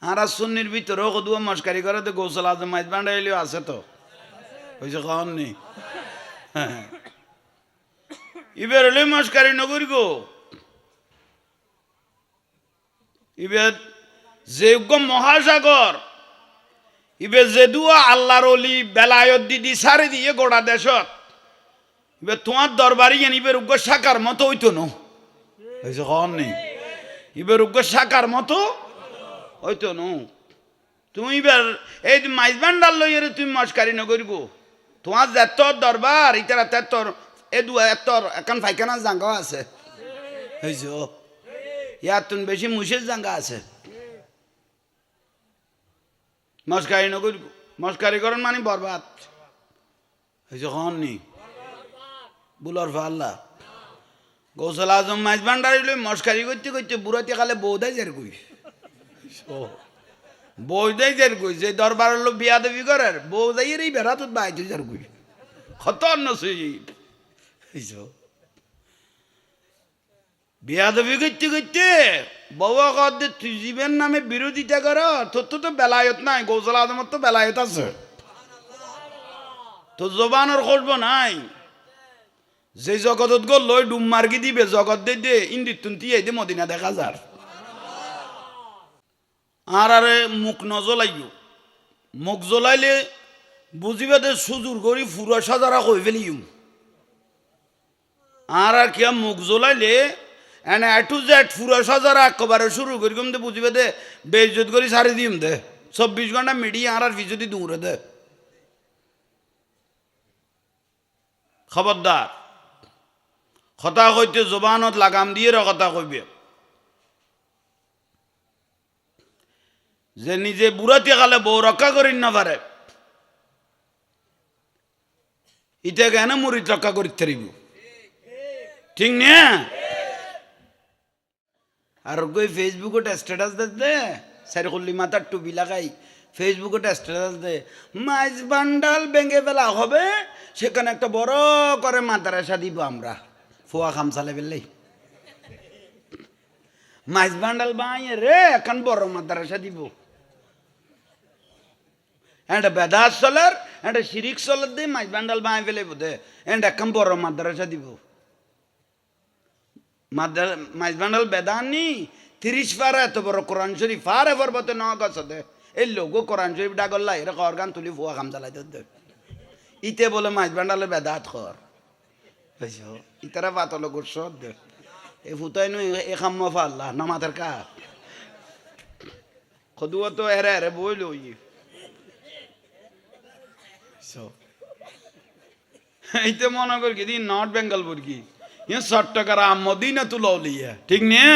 আর সুন্নির ভিতরেও কদুয়া মস্কারি করে তো গৌসল আজম মাইজ বান্ডাইলেও আছে তো হয়েছে কখন নেই ইবের হলে মস্কারি নগর গো ইবের যোগ্য মহাসাগর ইবে যেদুয়া আল্লাহর অলি বেলায়ত দিদি সারে দিয়ে গোড়া দেশত ইবে তোমার দরবারি ইবের উগ্র শাখার মতো হইতো ন হয়েছে কখন নেই ইবের উগ্র শাখার মতো হইতো ন তুমি এবার এই মাইজবান্ডার লইয়ের তুমি মস্কারি নগর গো তোমার যেতর দরবার ইতারা তেতর এ দু এতর এখন ফাইখানা জাঙ্গাও আছে হয়েছ ইয়ার তুমি বেশি মুশের জাঙ্গা আছে মস্কারি নগর মস্কারি করেন মানে বরবাদ হয়েছে কখন নি বুলর ফাল্লা গৌসল আজম মাইজবান্ডারি লই মস্কারি করতে করতে বুড়াতে কালে বৌদাই যার কই বৌদাই যার কই যে দরবার লোক বিয়া দেবী করার বৌদাইয়ের এই বেড়া তো বাইতে যার কই খতর নসিব বিয়া দেবী করতে করতে বাবা কদ তুই জীবের নামে বিরোধিতা কর তোর তো বেলায়ত নাই গৌসল আজমের তো বেলায়ত আছে তো জবানোর খসব নাই যে জগতত গো লই ডুম মার্গি দিবে জগৎ দে ইন্দির তুন্তি এই দে মদিনা দেখা যার আর আরে মুখ নজলাইও মুখ জ্বলাইলে বুঝিবে দে সুজুর করি ফুরা সাজারা কই ফেলিম আর আর কিয়া মুখ জ্বলাইলে এনে এ টু জেড ফুরা সাজারা একবারে শুরু করি কম দে বুঝিবে দে বেইজ্জত করি সারি দিম দে 24 ঘন্টা মিডিয়া আর পিছুদি দৌড়ে দে খবরদার কথা কইতে জবানত লাগাম দিয়ে কথা কইবে যে নিজে বুড়াতে কালে বউ রক্ষা করিন না পারে ইটা কেন মুড়িদ রক্ষা করিতে পারিব ঠিক না আর কই ফেসবুকত স্ট্যাটাস দে সারিকুল্লি মাথার টুপি লাগাই ফেসবুকত স্ট্যাটাস দে মাইজ বান্ডাল ভেঙে ফেলা হবে সেখানে একটা বড় করে মাদ্রাসা দিব আমরা ফোয়া খামসালে ফেললেই মাইজ বান্ডাল বাইয়ে রে এখন বড় মাদ্রাসা দিব একটা বেদাত চলার একটা শিরিক চলার দিয়ে মাইজ বান্ডাল বাঁয়ে ফেলে বোধে এন্ড এখন বড় মাদ্রাসা দিব মাইজ বান্ডাল বেদান নি 30 পারা এত বড় কোরআন শরীফ ফারে পর্বতে ন গছতে এই লোক কোরআন শরীফ ডাগল্লা এরা অর্গান তুলি ফোয়া খাম চালাই দে ইতে বলে মাইজ বান্ডালে বেদাত কর ইতারা পাতল গোস দে এ ফুতাই নই এ খাম্মা ফাল্লা নামাতের কা খদুয়া তো এরে এরে বই লই এইতে মনে করি কি দিন নর্থ বেঙ্গল বুর্গি ইয়ে 60 টাকার মদিনা তুল লিয়া ঠিক না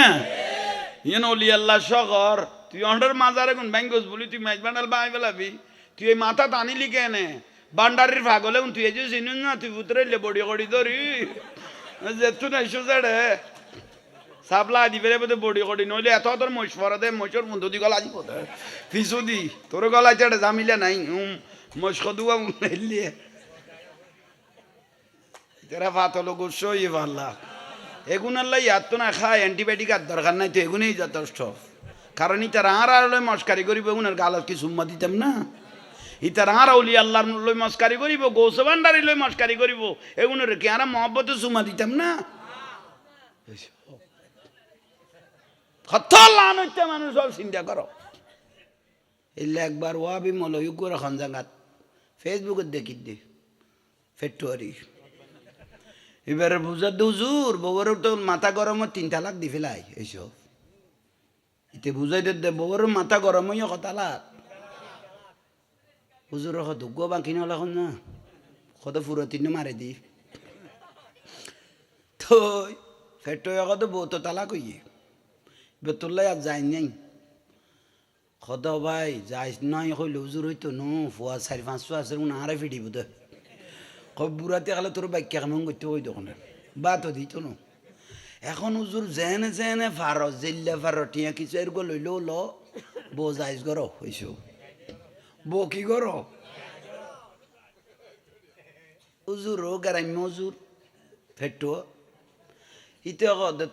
ইয়ে নলি আল্লাহ শহর তুই অন্ডার মাজারে কোন ব্যাঙ্গস বলি তুই মাইজ বান্ডাল বাই ফেলাবি তুই এই মাথা টানিলি কেনে বান্ডারির ভাগ হলে তুই এই যে চিনুন না তুই উতরে বডি করি ধরি যেতু নাই সোজাড়ে সাবলা দিবে বোধ বডি করি নইলে এত তোর মহিষ ফরা দে মহিষর বন্ধু দি গলা দিব ফিসু দি তোর গলায় চেটে জামিলে নাই মহিষ কদুয়া মুলিয়ে তেরা ফাতলো গুসো ই ভাল্লা এগুন আল্লাহ ইয়াত তো না খায় অ্যান্টিবায়োটিক আর দরকার নাই তো এগুনেই যথেষ্ট কারণ ইতার আর লই মস্কারি করিব এগুনের গালত কি সুম্মা দিতাম না ইতার আর অলি আল্লাহর লই মস্কারি করিব গৌস ভান্ডারি লই মস্কারি করিব এগুনের কি আর মহব্বতে সুম্মা দিতাম না খতর লান হইতে মানুষ সব চিন্তা করো এলে একবার ওয়াবি মলয়ু করে খঞ্জাঙ্গাত ফেসবুকে দেখি দে ফেটুয়ারি এবারে বুঝার হুজুর বউর তো মাথা গরমত 3 তালাক দি ফেলাই এইসব ইতে বুঝাই দে বউর মাথা গরম হইয়া কত তালাক হুজুর দুগ্গ বাকি নলা না কত ফুরতিন মারে দি তো ফেটুয়া কত বউ তো তালাক হইয়ে বেতুল্লাই আর যাই নাই কত ভাই যাইস নয় কইলে হুজুর হইতো নো ফুয়া 4-500 আছে আরে ফিটিব দে বুড়াতে গেলে তোর বাক্যা কেমন করতে ওই দোকানে বাতো দিত ন এখন হুজুর জেনে জেনে ফারো জিল্লে ফারো টিয়া কিছু এরকম লইল ল বউ যাইস গর হইস বউ কি গর হুজুর ও গ্রাম্য হুজুর ফেটো ইতে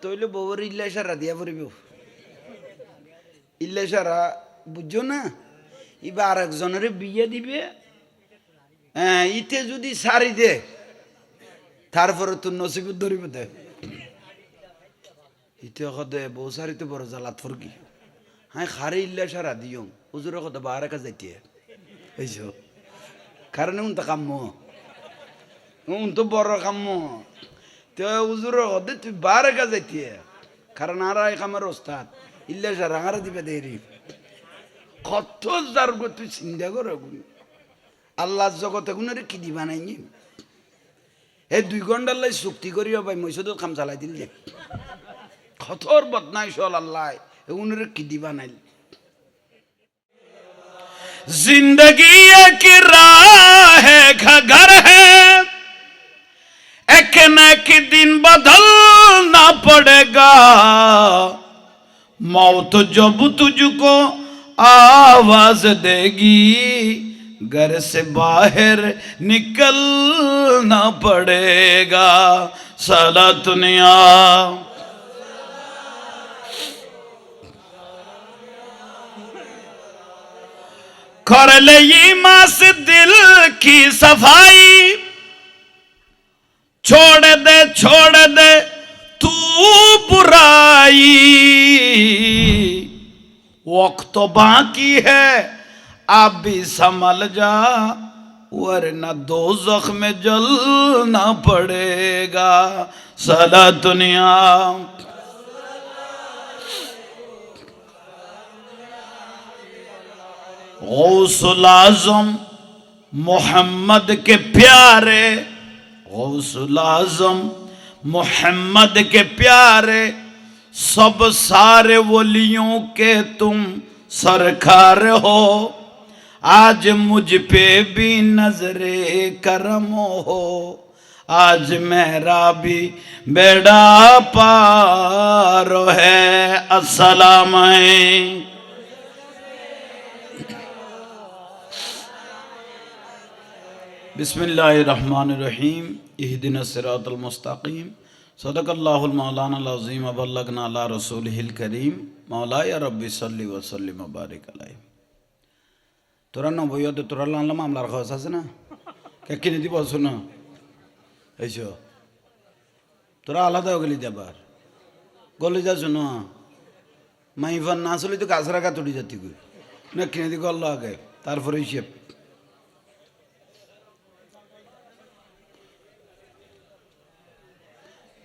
তৈলে বউর ইল্লা সারা দিয়া পড়িব ইল্লা সারা বুঝছো না, এবার আর একজনের বিয়ে দিবে, হ্যাঁ ইতে যদি সারি দে তারপরে তোর নসিব ধরিব দে, ইতে কদে বউ সারিতে বড় জ্বালাত ফরকি, হ্যাঁ খারে ইল্লা সারা দিও হুজুর কদে বাহারে কাজ যাইতে এইসব কারণে উনটা কাম্য উন তো বড় কাম্য তো হুজুর কদে তুই বাহারে কাজ যাইতে, কারণ আর এক আমার ওস্তাদ ইল্লা সারা হারা দিবে দেরি কত যার গো তুই চিন্তা কর, আল্লাহ জগতে গুণের কি দিবা নাই এই 2 ঘন্টার লাই চুক্তি করিও ভাই মসজিদত কাম চালাই দিল যে খতর বদনাই চল আল্লাহ এগুনের কি দিবা নাই। जिंदगी एक राह है घर है एक न एक दिन बदलना पड़ेगा मौत जब तुझको आवाज देगी घर से बाहर निकलना पड़ेगा साला दुनिया कर ले ईमान से दिल की सफाई छोड़ दे तू बुराई वक्त तो बाकी है आप भी संभल जा वरना दोज़ख में जलना पड़ेगा साला दुनिया। गौसुल आज़म मोहम्मद के प्यारे, गौसुल आज़म मोहम्मद के प्यारे सब सारे वलियों के तुम सरकार हो आज मुझ पे भी नजरे करम हो आज मेरा भी बेड़ा पार है अस्सलाम बिस्मिल्लाहिर्रहमानिर्रहीम इहदिनस सिरातल मुस्तकीम सदक़ल्लाहुल मौलाना अज़ीम व बल्लगना अला रसूलिहिल करीम मौलाया रब्बि सल्लि व सल्लिम व बारिक अलैहि। তোরা নবইয়তে তোরা লানলাম আমলার খরচ আছে না কে কিনে দিব শোনো এইসো তোরা আলাদা গেলি যাবার গলি যা শোনো মাইফান না আসলে তো গাছ রাখা তুলি যাতি কই না কিনে দি গল্ল আগে তারপরে হিসেব।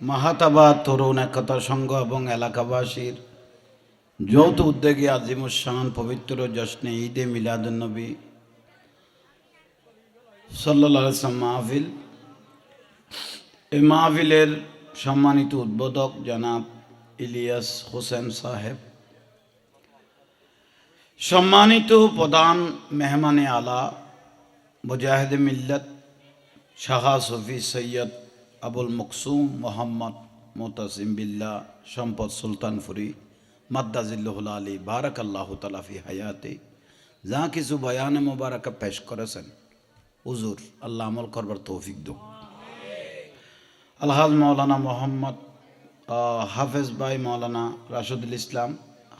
মাহাতাবাদ তরুণ একতা সংঘ এবং এলাকাবাসীর যৌথ উদ্যোগে আজিমুশান পবিত্র জশ্নে ঈদে মিলাদুন্নবী সাল্লাল্লাহু আলাইহি ওয়াসাল্লাম মাহফিল, এই মাহফিলের সম্মানিত উদ্বোধক জনাব ইলিয়াস হোসেন সাহেব, সম্মানিত প্রধান মেহমানে আলা মুজাহিদ মিল্লাত শাহ সফি সৈয়দ আবুল মকসুম মোহাম্মদ মোতাসিম বিল্লাহ সম্পদ সুলতানপুরি মাদ্দাজিল্লাহুল আলী বারাকাল্লাহু তাআলা ফি হায়াতে যা কিছু বয়ানে মোবারক পেশ করেছেন হুজুর আল্লাহ আমল করবার তৌফিক দাও। আলহাজ মাওলানা মোহাম্মদ হাফেজ ভাই মাওলানা রাশিদুল ইসলাম,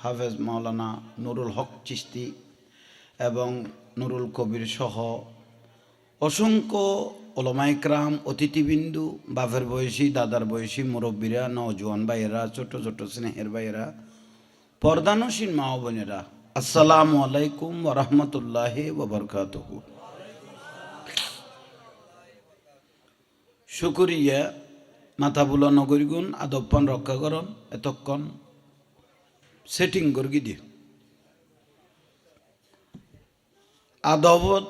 হাফেজ মাওলানা নুরুল হক চিশতি এবং নুরুল কবির সহ অসংখ্য ওলামা ইকরাম, অতিথিবিন্দু, বাপের বয়সী দাদার বয়সী মুরব্বীরা, নওজোয়ান ভাইয়েরা, ছোট ছোট স্নেহের ভাইয়েরা, পর্দানসীন মা বোনেরা, আসসালামু আলাইকুম ওয়া রাহমাতুল্লাহি ওয়া বারাকাতুহু। শুকরিয়া মাথা বুলা নগরীগুণ আদবপান রক্ষা করন এতক্ষণ সেটিং করগি দিয়ে আদবত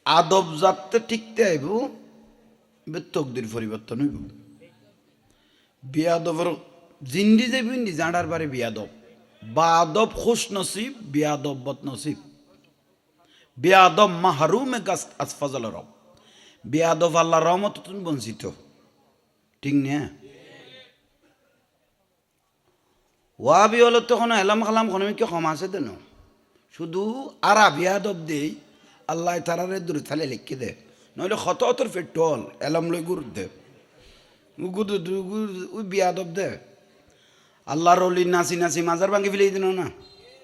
আদব যাতে টিকতে আইব তকদির পরিবর্তন হইব। বিয়াদবর জিন্দি যাইব জাঁড়ার বারে বিয়াদব বা আদব খুশ নসিব বিয়াদব বদ নসিব। বিয়াদব মাহরুমে গাছ আসফাজল রব, বিয়াদব আল্লাহ রহমত তুমি বঞ্চিত, ঠিক না? ওয়াবি হলো তখন এলাম খালাম কোনো কি ক্ষমা আছে দেন শুধু আরা বিয়াদব দেই আল্লাহ তারারে দূরে থালে লিখে দে, নইলে ক্ষত অতর পেট্রোল এলাম লই গুরু দে ওই বিয়াদব দে। আল্লাহর অলি নাচি নাচি মাজার ভাঙি ফেলে দিন না,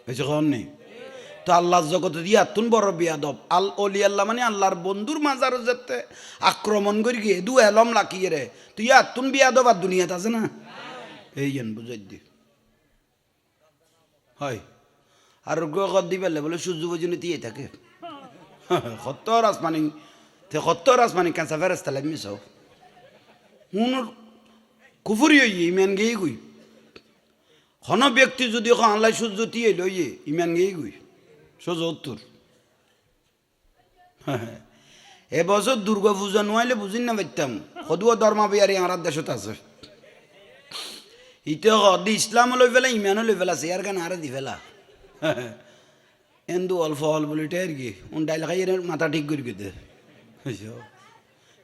হয়েছে কন নেই তো আল্লাহর জগতে দিয়ে এতুন বড় বিয়াদব অলি আল্লাহ মানে আল্লাহর বন্ধুর মাজার যেতে আক্রমণ করি গিয়ে দু এলম লাকিয়ে রে তুই এতুন বিয়াদব আর দুনিয়াতে আছে না এই যেন বুঝাই দি হয় আর গ্রহ দি পেলে বলে সূর্য বজনে দিয়ে থাকে সত্তর আসমানি কেঁচা ফেরেস্তা লাগি সব হুনুর কুফুরি হইয়ে ইমান গেই গুই হন ব্যক্তি যদি আল্লাহ সূর্য দিয়ে লইয়ে ইমান গেই গুই সোজা উত্তর এবছর দুর্গা পূজা নোয়াইলে বুঝিন না পারতাম সদুয়া ধর্মা বিয়ারি আমার দেশত আছে ইতে হদি ইসলাম লই ফেলা ইমানও লই ফেলা ইয়ার গান আরে দি ফেলা এন্দু অল্প হল বলি টের কি ডাইল খাই মাথা ঠিক করে দে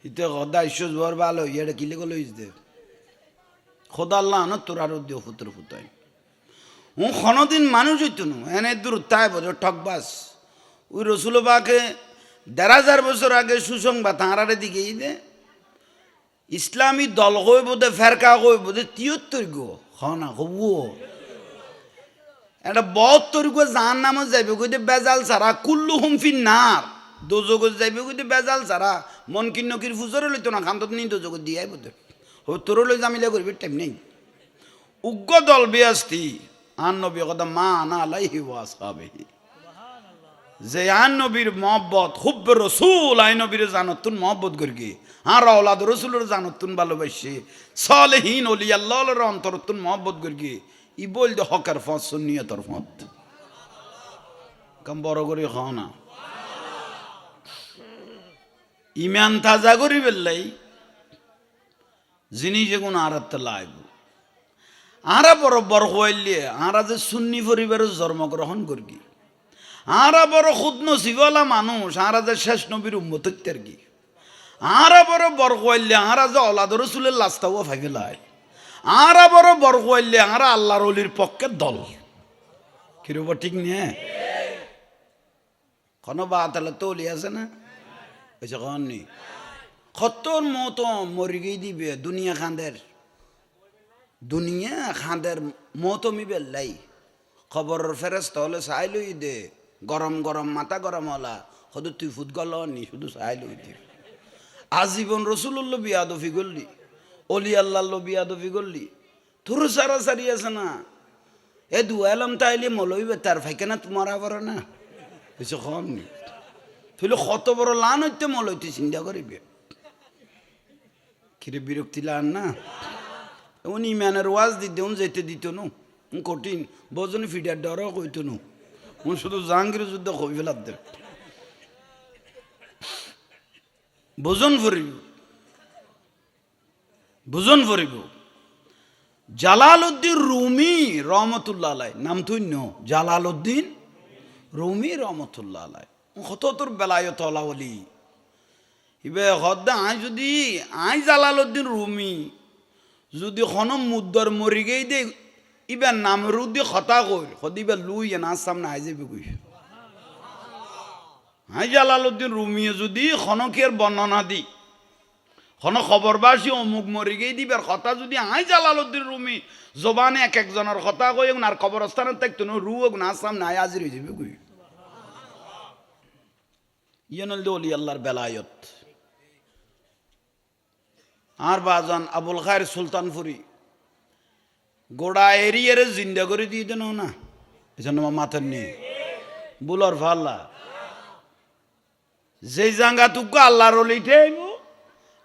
ইতে হদা ঈশ্বর বর ভালো এটা কিলে গো লইস দে খোদা আল্লাহ না তোর আরো দিও ফুতর ফুতাই ও কোনোদিন মানুষ হইতো না এনে দূর তাই বোঝো ঠকবাস ওই রসুলবাকে ১,৫০০ বছর আগে সুসংবাদ তাঁরারে দিকে দে ইসলামী দল কই বোধে ফেরকা কই বোধে ৭৩ গো না হবু একটা ৭২ গো যার নামও যাইবে কইতে বেজাল ছাড়া কুল্লু হুমফিন নার দোজগ যাইবে কইতে বেজাল ছাড়া মন কিন্নকির ফুজরে লইতো না খান্ত নি দোজগ দিয়ে বোধে ও তোর লই জামিলা করবি টাইম নেই উগ্র দল বিয়াস্তি আন নবী কথা মা না আলাইহি ওয়াসহাবিহি যে আন নবীর মহব্বত হুব্বে রসুল আই নবীর জানতুন মহব্বত করি আর আওলাদ রসুলের জানতুন ভালোবাসে সালেহীন ওলি আল্লাহর অন্তরতুন মহব্বত করি ই বল দে হকের ফত সুন্নিয়তর ফত কম বড় করে খাও না ইমান তাজা করি বেললাই জিনিস এগুন আরাত লাইব আরা বরাবর হইলে আরা যে সুন্নি পরিবারের জন্মগ্রহণ করি আরা বড় খুদ নসিবওয়ালা মানুষ আরা যে শেষ নবীর উম্মত আর কি আরা বড় বড় হইলে আরা যে অলাদ রসুলের লাস্তাও ভাগিলায় আরা বড় বড় হইলে আরা আল্লাহর অলির পক্ষের দল কিরব ঠিক নিয়ে কোনো বাতালে তো অলি আছে না এসে কন নি খত্তর মতো মরি গিয়ে দিবে দুনিয়া খাঁদের মতো মিবে লাই খবর ফেরস্ত হলে চাই লই দে গরম গরম মাথা গরম হলা শুধু তুই ফুট গল নি শুধু চাই লই দে আজীবন রসুল্লো বিয়াদফি করলি অলি আল্লাহ বিয়াদফি করলি তোর সারা সারি আছে না এ দুয়ালাম তাইলে মলইবে তার ফাইকানা তোমার আবার না কিছু কম নি তুই কত বড় লান হইতে মলইতে চিন্তা করিবে কিরে বিরক্তি লান না উনি ইমানের ওয়াজ দিতে যেতে দিত নো কঠিন বজনে ফিডার ডরও কইতো নো শুধু জাহাঙ্গীর যুদ্ধ কই ফেলার দে বুজন ফরিব জালালউদ্দিন রুমি রহমতুল্লাহ আলাই নাম তুই জালালউদ্দিন রুমি রহমতুল্লাহ আলাই কত তোর বেলায়ত অলাওলি ইবে হদ্দা আই জালালউদ্দিন রুমি যদি খনম মুদ্দর মরি গেই দে ইবে নামরুদ্দি খতা কই খদিবে লুই না সামনে আই যাবে কই হাই জালালউদ্দিন রুমিয়ে যদি খনকের বর্ণনা দি খন খবরবাসী অমুক মরি গেই দিবার কথা যদি আই জালালউদ্দিন রুমি জবানে এক একজনের কথা কই আর কবরস্থানে থাকতো না রুক না সামনে আই হাজির হয়ে যাবে কই ইয়ানল দলি আল্লাহর বেলায়ত আর বাজান আবুল খায়ের সুলতানপুরি গোড়া এরিয়ার জিন্দা করে দিয়ে দেন না এজন্য মাথার নেই বুলর ফাল্লা যে জাঙ্গা তুকো আল্লাহর অলিতে আইব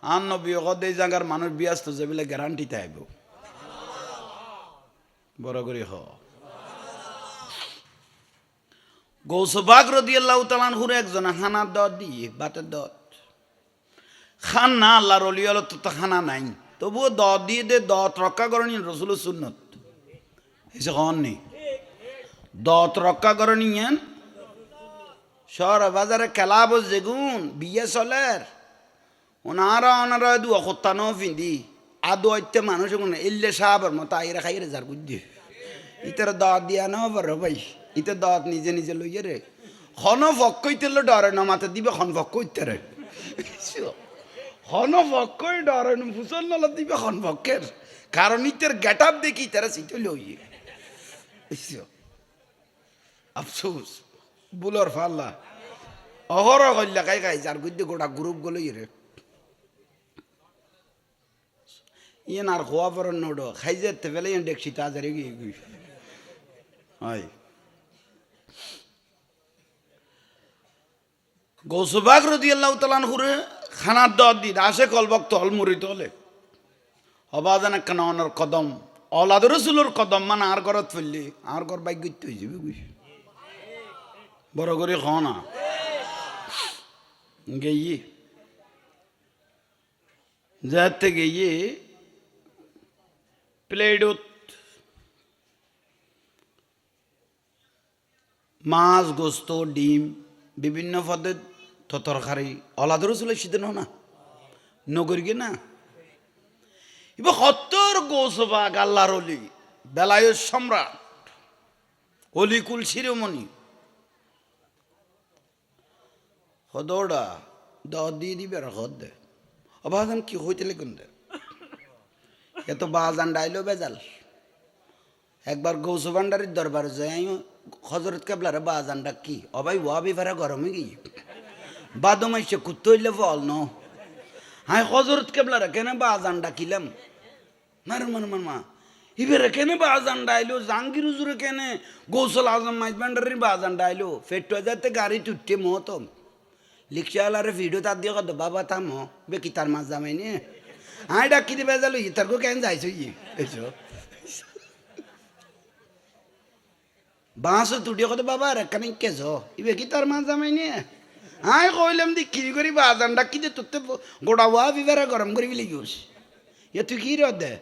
আর নবী কদ এই জাঙ্গার মানুষ ব্যস্ত যে বলে গ্যারান্টিতে আইব বড় করে হ গৌসবাগ রাদিয়াল্লাহু তাআলা আনহুর একজন খানার দত দিয়ে বাতের দত খান না আল্লাহর অলি হলো তো খানা নাই তবুও দত দিয়ে দে দত রক্ষা করেনি রসুলের সুন্নত এসে কন নি দত রক্ষা করেনি শহর বাজারে খেলাব যেগুন বিয়ে চলের ওনারা দু অকত্তানো ফিন্দি আদো আইতে মানুষ এলে সাহাবার মতো আইরা খাইরে যার বুঝি ইতার দত দিয়া না পারো ভাই ইতে দত নিজে নিজে লইয়ে রে খন ফক্ক ইতেলে ডরে না মাথা দিবে খন ফক্ক ইতে রে হন ফক্কই ডরে ফুসল নলা দিবে খন ফক্কের কারণ ইতের গেট আপ দেখি তারা সিটে লইয়ে আফসোস বুলর ফাল্লা অহর কইলা কাই খাই যার গুদ্দে গোটা গ্রুপ গলো রে ইয়ে আর খোয়া পর নোডো খাই যেতে ফেলে ইয়ে দেখছি তাজারে গিয়ে গই হয় গৌসবাগ রাদিয়াল্লাহু তাআলা আনহুরে খানার দাওয়াত দি আসে কলবক তল মুরিদ হলে অবাজান কানাওয়ানোর কদম অলাদ রসুলোর কদম মানে আর ঘরত ফেললি আর ঘর বাইক গইতে হয়ে যাবে বুঝি বড় করে খ না গিয়ে যাতে গিয়ে প্লেটত মাছ গোস্ত ডিম বিভিন্ন পদের তরকারি অলাদ রসুলের সিদ্ধ না নগর গে না এবার সত্তর গৌসবাগ আল্লাহর অলি বেলায়ের সম্রাট অলিকুল শিরোমণি হদৌড়া দাওয়াত দিয়ে দিবে আর হদ দে অবাজান কি হইতে লেগুন দে এত বাজান ডাইলো বেজাল একবার গৌসবান্ডারির দরবার যাই হজরত কেবলারে বাজানটা কি অবাই ওয়াবি ফেরা গরমে গিয়ে বাদমাইছে কুত্ত হইলে ফল ন হাই হজরত কেবলারে কেন বাজান ডাকিলাম মার মার মার মা ইবেরে কেন বাজান ডাইলো জাহাঙ্গীর হুজুরে কেন গৌসল আজম মাইজবান্ডারির বাজান ডাইলো ফেটো যাতে গাড়ি টুটে মহতম লিখশালারে ভিডিও তার দিয়ে কত বাবা থামো বেকি তার মাছ জামাই নে হাই ডাকি দিবে যালো ইতারকো কেন যাইছো ইয়ে এসো বাঁশো তুটিয়ে কত বাবা রে কেন কেছ ইবে কি তার মাছ জামাই নে হাই কইলাম দি কি করি বাজান ডাকি দে তোতে গোড়া ওয়া বিবেরা গরম করি বিলি গিয়েছ এ তুই কি রে দে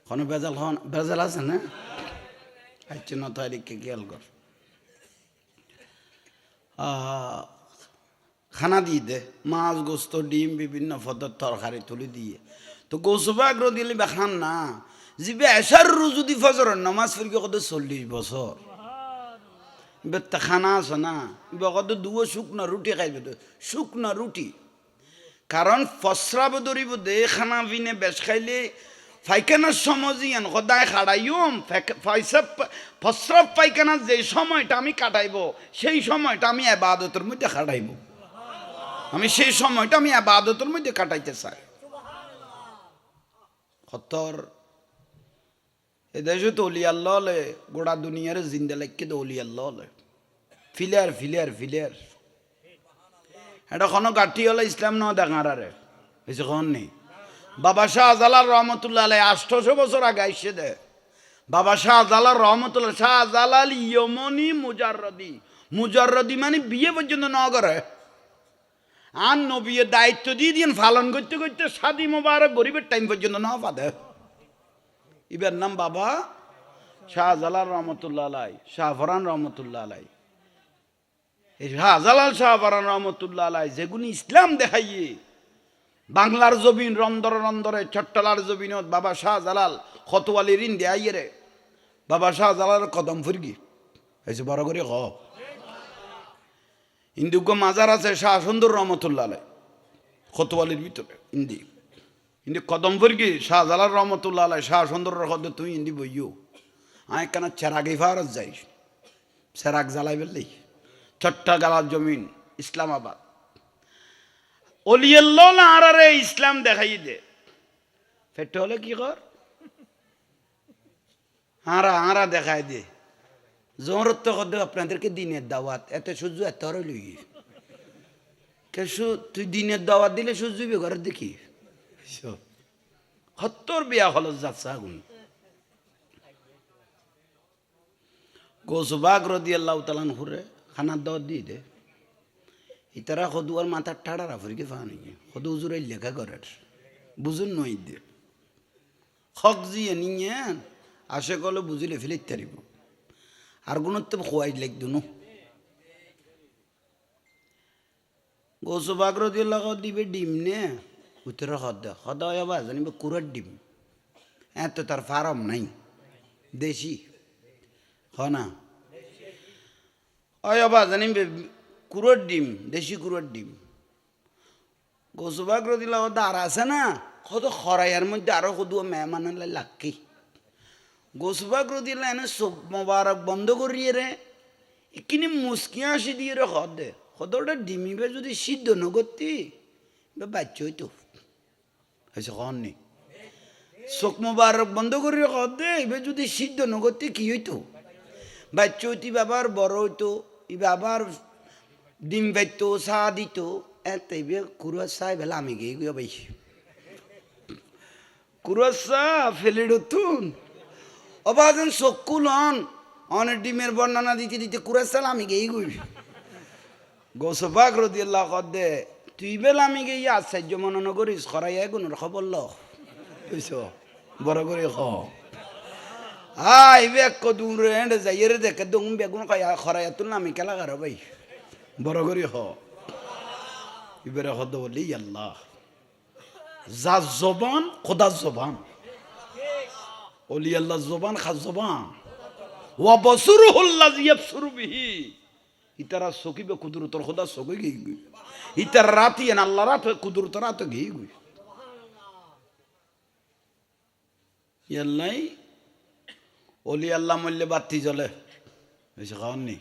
কোনো বেজাল আছে না আচ্ছা ন তারিখকে খেয়াল কর খানা দিয়ে দে মাছ গোস্ত ডিম বিভিন্ন পদের তরকারি তুলি দিয়ে তো গৌসবাগ দিলে খান না জিবে এসার যদি ফজরের নামাজ ফিরকে কত 40 বছর এবার তা খানা আছে না এবার কত দুয়ো শুকনো রুটি খাইবে তো শুকনো রুটি কারণ ফসরাব দরিব দে খানা বিনে বেশ খাইলে পায়খানার সমজিয়ান সদায় খাড়াইম ফসরাব পায়খানার যে সময়টা আমি কাটাইব সেই সময়টা আমি ইবাদতের মধ্যে খাটাইব আমি সেই সময়টা আমি ইবাদতের মধ্যে কাটাইতে চাই খতর এদেশে তো অলি আল্লাহ হলে গোড়া দুনিয়ার জিন্দা লাইকে তো অলি আল্লাহ হলে ফিলিয়ার ফিলিয়ার ফিলিয়ার এটা কোনো গাঠি হলে ইসলাম ন দেখারে বেশি খন নেই বাবা শাহজালাল রহমতুল্লাহ আলাই 800 বছর আগে আইসে দে বাবা শাহজালাল রহমতুল্লাহ শাহজালাল ইয়মনি মুজাররদি মানে বিয়ে পর্যন্ত ন করে আর নবীর দায়িত্ব দিয়ে দিন পালন করতে করতে শাদি মোবারক গরিবের টাইম পর্যন্ত ন পাদে ইবের নাম বাবা শাহজালাল রহমতুল্লাহ আলাই শাহফরান রহমতুল্লাহ আলাই এই শাহজালাল শাহফরান রহমতুল্লাহ আলাই যেগুনি ইসলাম দেখাইয়ে বাংলার জমিন রন্দরে চট্টলার জমিনত বাবা শাহজালাল খতওয়ালির ঋণ দেয়াইয়ে রে বাবা শাহজালাল কদম ফুরগি হয়েছে বড় করে হ ইন্দুজ্ঞ মাজার আছে শাহ সুন্দর রহমতুল্লাহ আলাই খতওয়ালির ভিতরে ইন্দি ইন্দি কদম ফুরগি শাহজালাল রহমতুল্লাহ আলাই শাহ সুন্দর রহদ তুই ইন্দি বইও আয় কেন চেরাগি ফারত যাই চেরাগ জ্বালাই বললি চট্টগ্রাম জমিন ইসলামাবাদ অলিয়াল্লাহ আরারে ইসলাম দেখাই দে ফেটে হলে কি কর আরা দেখাই দে জোরত কদ আপনাদেরকে দিনের দাওয়াত এত সহ্য এত লই তুই দিনের দাওয়াত দিলে সহ্য ঘরে দেখি 70 বিয়া হল যাচ্ছে আগুন গৌসবাগ রাদিয়াল্লাহু তাআলা আনহুরে খানার দাওয়াত দিয়ে দে ইতারা সদুয়ার মাথার ঠাড়ারা ফুরকে ফানি সদু উজুরাই লেখা করার বুঝুন নই দে হক জিয়ে নিয়ে আসে কলে বুঝিলে ফেলে তারিব আর গুণত্ব খোয়াই লাগতো নো গৌসবাগ রাদিয়াল্লাহু দিবে ডিম নে উত্তর সদায় আবার জানিব কুড়ার ডিম এত তার ফার্ম নাই দেশি হ না আবার জানিবে কুড়োর ডিম দেশি কুড়োর ডিম গৌসবাগ রাদিয়াল্লাহু আর আছে না কত খরাইয়ার মধ্যে আরো কদুয়া মেহমান লাগকি গোসবাগ্র দিলে এনে চোখ মোবারক বন্ধ করিয়ে রে এখানে মুসকি আসি দিয়ে রে হদ দে হদটা ডিমিবে যদি সিদ্ধ নগতি বাচ্চা হইতো হয়েছে কননি চোখ মোবারক বন্ধ করি হদ দে এবার যদি সিদ্ধ নগতি কি হইতো বাচ্চা হইতি বাবার বড় হইতো ইবে আবার ডিম পাইতো চা দিত এত কুড়া চাই বেলা আমি গিয়ে গিয়ে পাইছি কুড়া চা ফেলে তুন অবাজন চক্ষু লন অনেক ডিমের বর্ণনা দিতে দিতে কুড়া চাল আমি গিয়ে গুই গোসবাক রদি আল্লাহ কদে তুই বেলা আমি গিয়ে আশ্চর্য মনন করিস খরাইয়া গুণের খবর ল বুঝছ বড় করে খ ইবে এক দূর হেঁটে যাই রে দেখে দম বেগুন খাইয়া খরাইয়া তুল আমি কেলা কারো ভাই বড় করে হ ইবেরে হদ বলি আল্লাহ যা জবান খোদা জবান ওলি আল্লাহ জবান খাস জবান ওয়া বসুরুহুল্লাহ ইয়াবসুরু বিহি ইতারা সকিবে কুদরতর খোদা সকি গই ইতার রাতি এন আল্লাহ রাত কুদরত রাত গই গই ইয়াল্লাই ওলি আল্লাহ মল্লে বাতি জ্বলে বেশি খাওয়াননি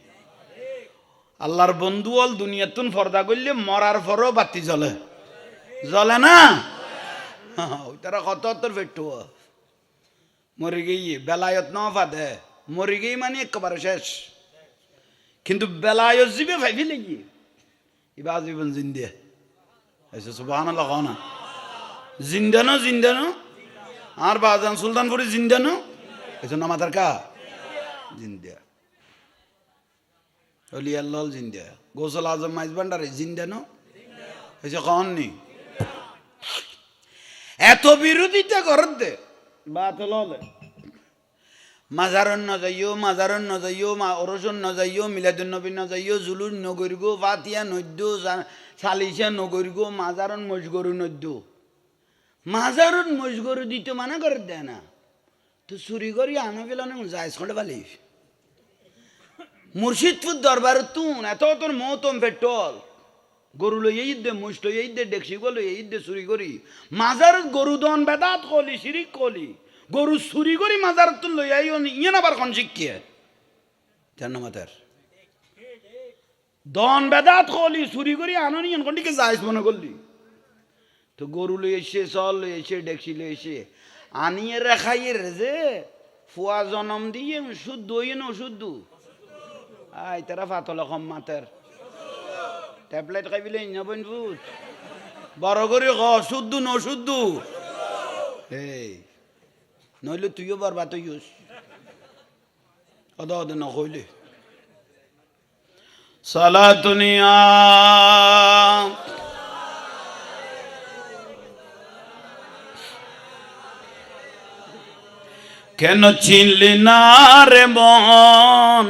আল্লাহর বন্ধু অল দুনিয়াতুন ফর্দা করলে মরার পরও বাতি জ্বলে জ্বলে না ওই তারা কত তোর পেটু মরে গিয়ে বেলায়ত ন ফাদে মরে গিয়ে মানে একেবারে শেষ কিন্তু বেলায়ত জীবে ভাবি লেগি ইবা জীবন জিন্দে এসে সুবহানাল্লাহ কও না জিন্দানো জিন্দানো আর বাজান সুলতানপুরি জিন্দানো এসে নামাতার কা জিন্দা অলি আল্লাহ জিন্দা গোসল আজম মাইজ ভান্ডারে জিন্দানো এসে কননি এত বিরোধিতা করত দে বাত ললে মাজারন ন যাইও মাজারন ন যাইও মা অরসন ন যাইও মিলাদুন নবী ন যাইও জুলুন নগরিগ ফাতিয়া নদ্য সালিসা নগরিগ মাজারন মজগরু নদ্য মাজারন মজগরু দিতে মানা করে দেয় না তো চুরি করি আনো গেল না যাইস খন্ডে পালিস মুর্শিদপুর দরবার তুন এত তোর মৌতম পেট্রোল গরু লই এই দে মুষ্ট এই দে ডেকসি গলো এই দে চুরি করি মাজার গরু দন বেদাত কলি শিরিক কলি গরু চুরি করি মাজার তুন লই আই ইয়ে আবার কোন শিখিয়ে জান মাতার দন বেদাত কলি চুরি করি আনো নিয়ে কোনটিকে যাইস মনে করলি তো গরু লই এসে চল লই এসে ডেকসি লই এসে আনিয়ে রেখাইয়ে রে যে ফুয়া জনম দিয়ে শুদ্ধ হইয়ে না শুদ্ধ আই তারা ফাতল কম মাতের ট্যাবলেট খাইবিলে ইনাবন ভূত বড় করে খ শুদ্ধ ন শুদ্ধ এই নইলে তুইও বরবাদ হইস অদ অদ ন কইলে সালাতুনিয়া কেন চিনলি না রে মন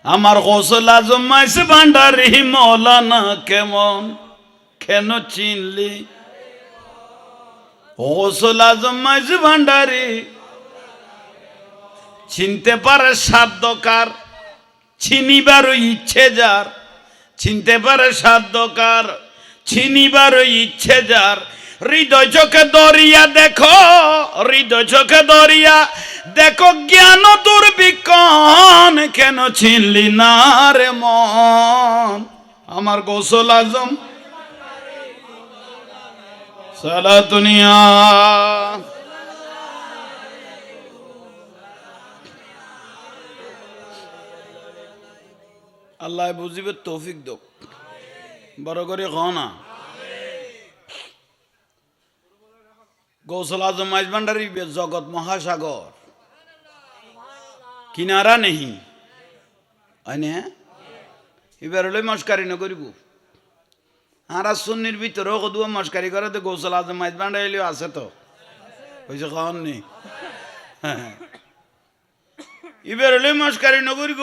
আমার গোসল আজম মাইস ভান্ডারি মৌলানা কেমন কেন চিনলি গোসল আজম মাইস ভান্ডারি চিনতে পারে সাধ্যকার চিনিবার ইচ্ছে যার চিনতে পারে সাধ্যকার চিনিবার ইচ্ছে যার হৃদয় চোখে দরিয়া দেখো হৃদয় চোখে দরিয়া দেখো জ্ঞান দুর্বিক্ষণ কেন চিনলি না রে মন আমার গোসল আজম সালাতুনিয়া আল্লাহ বুঝিবে তৌফিক দোক বড় করে খ না গৌসল আজম মাইজ ভান্ডারি জগৎ মহাসাগর কিনারা নেই আইনে এবার হলে মস্কারি নকরিব আর সুন্নির ভিতরেও কদুয়া মস্কারি করে তো গৌসল আজম মাইজ ভান্ডারি আছে তো হয়েছে খাওয়ান নেই এবার হলে মস্কারি নকরিব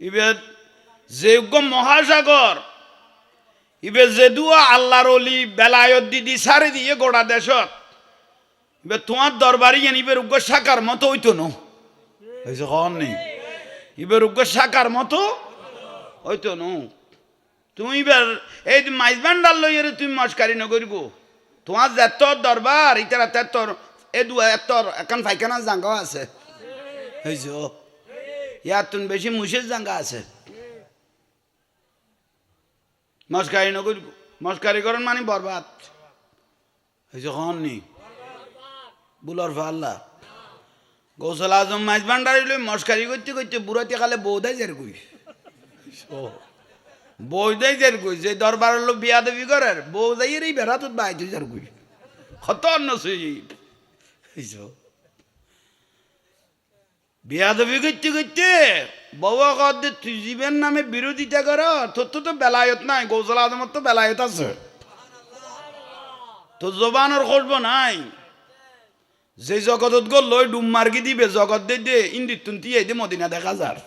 এবার যোগ্য মহাসাগর ইবে যেদুয়া আল্লাহর অলি বেলায়ত দিদি সারে দিয়ে গোড়া দেশত ইবে তোমার দরবারি ইবের উগ্র শাখার মতো হইতো ন হয়েছে কন নেই ইবের উগ্র শাখার মতো হইতো ন তুমি ইবের এই মাইজবান্ডার লইয়ের তুমি মস্কারি নকরিব তোমার যেত দরবার ইতারা তেতর এ দু এত এখন পায়খানা জাঙ্গাও আছে হয়েছ ইয়ার তুন বেশি মুসের জাঙ্গা আছে মস্কারি নকর মস্কারি করেন মানে বরবাদ হয়েছে কন নি বুলার ফাল্লা গৌসল আজম মাছ ভান্ডারি লই মস্কারি করতে করতে বুড়াতে কালে বৌদাই যার কই বৌদাই যার কই যে দরবার হলো বিয়া দেবী করার বৌদাইয়ের এই বেড়া তো বাইতে যার কই কত অন্য সুইব বিয়া দেবী করতে করতে বউয়া কদে তুই জীবের নামে বিরোধিতা কর তোর তো বেলায়ত নাই গৌসল আজমের তো বেলায়ত আছে তোর জবানের খসব নাই যে জগতত গো লই ডুম মার্গি দিবে জগৎ দে দে ইন্দির তুন্তি এই দে মদিনা দেখা যার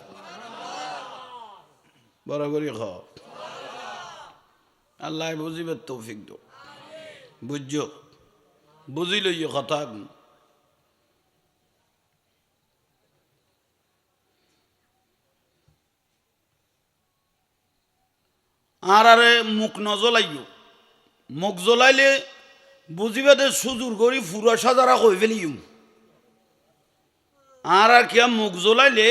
বড় করি খ আল্লাহ বুঝিবে তৌফিক দো বুঝছো বুঝিল ইয়ে কথা আর আরে মুখ নজলাইও মুখ জ্বলাইলে বুঝিবে দে সুজুর করি ফুরা সাজারা কই ফেলিম আর কিয়া মুখ জ্বলাইলে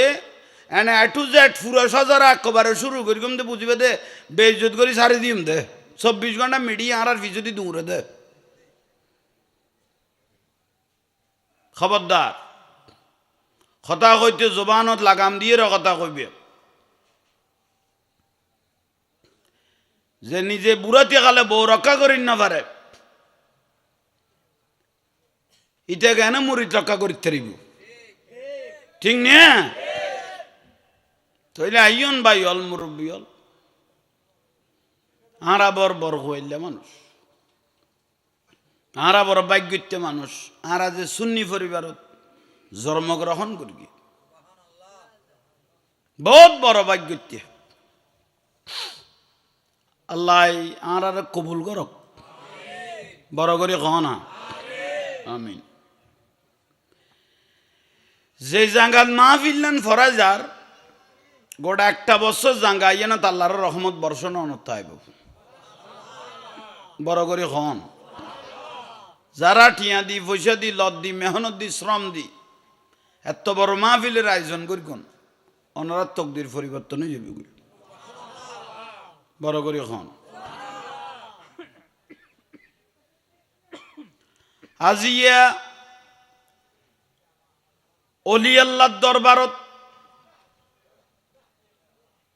এনে এ টু জেড ফুরা সাজারা একবারে শুরু করি কম দে বুঝিবে দে বেইজ্জত করি সারি দিম দে 24 ঘন্টা মিডিয়া আর ফিজুদি দূরে দে খবরদার কথা কইতে জবানত লাগাম দিয়ে কথা কইবে যে নিজে বুড়াতে কালে বউ রক্ষা করিন না পারে ইটা কেন মুরিদ রক্ষা করিতে পারিব ঠিক না তইলে আইয়ন ভাই অল মুরব্বী অল আরা বর বর হইলে মানুষ আরা বড় ভাগ্যতে মানুষ আরা যে সুন্নি পরিবারত জন্মগ্রহণ করি বহুত বড় ভাগ্যতে আল্লাহ আর কবুল করক বড় করে কনা আমিন যে জাঙ্গাত মাহফিল্লান ফরাজার গোটা একটা বছর জাঙ্গা আইয়া না আল্লাহর রহমত বর্ষণ অনত্যাইব বড় করে খন যারা টিয়া দি পয়সা দি লত দি মেহনত দি শ্রম দি এত বড় মাহফিলের আয়োজন করি কোন ওনারা তকদির পরিবর্তন হয়ে যাবে বড় করে খন আজিয়া অলি আল্লাহর দরবারত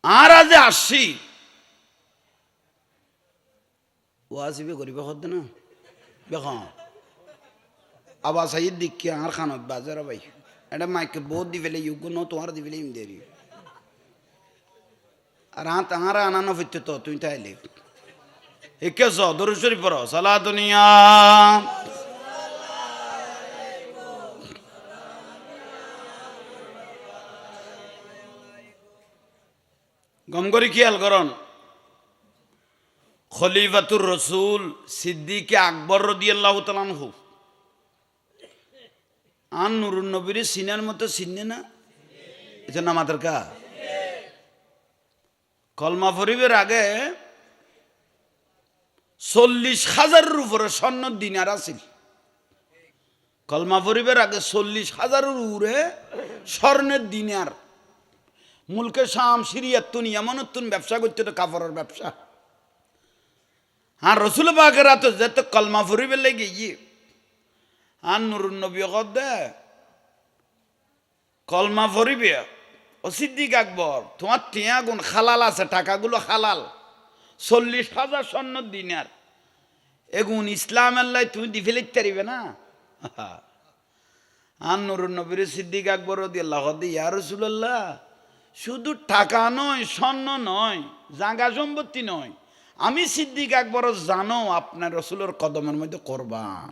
আর আজে আসছি ও আসিবে করিবে হদ না বেখ আবার সাইদ দিকে আর খানত বাজার ভাই এটা মাইকে বহুত দি ফেলে ইউগ ন তোমার দি ফেলে ইম দেরি আর তাহারা আনানো ফিরতে তো তুই তাইলে একে দরুদ শরীফ পড়ো সালা দুনিয়া গম করি খেয়াল করন খলিফাতুর রসুল সিদ্দিকে আকবর রাদিয়াল্লাহু তাআলা আনহু আন নুরুন নবীর সিনার মতো চিনে না এটা নামাদের কা কলমা ফরিবের আগে 40,000-এর উপরে স্বর্ণ দিনার আছিল কলমা ফরিবের আগে 40,000-এর উপরে স্বর্ণের দিনার মুলকে শাম সিরিয়াতুন ইয়ামানুতুন ব্যবসা করতে তো কাপড়ের ব্যবসা আর রসুল পাকের রাতে যেতে কলমা ফরিবের লেগে গিয়ে আর নুরুন নবী দে কলমা ফরিবে ও সিদ্দিক আকবর তোমার টিয়া গুণ হালাল আছে টাকাগুলো হালাল 40,000 স্বর্ণ দিনার এগুন ইসলাম আল্লাহ তুমি দি ফেলিতে পারিবে না আর নুরুন নবীর সিদ্দিক আকবর রাদিয়াল্লাহু আনহু ইয়া রাসূলুল্লাহ শুধু টাকা নয় স্বর্ণ নয় জাগা সম্পত্তি নয় আমি সিদ্দিক আকবর জানো আপনার রসুলের কদমের মধ্যে কোরবান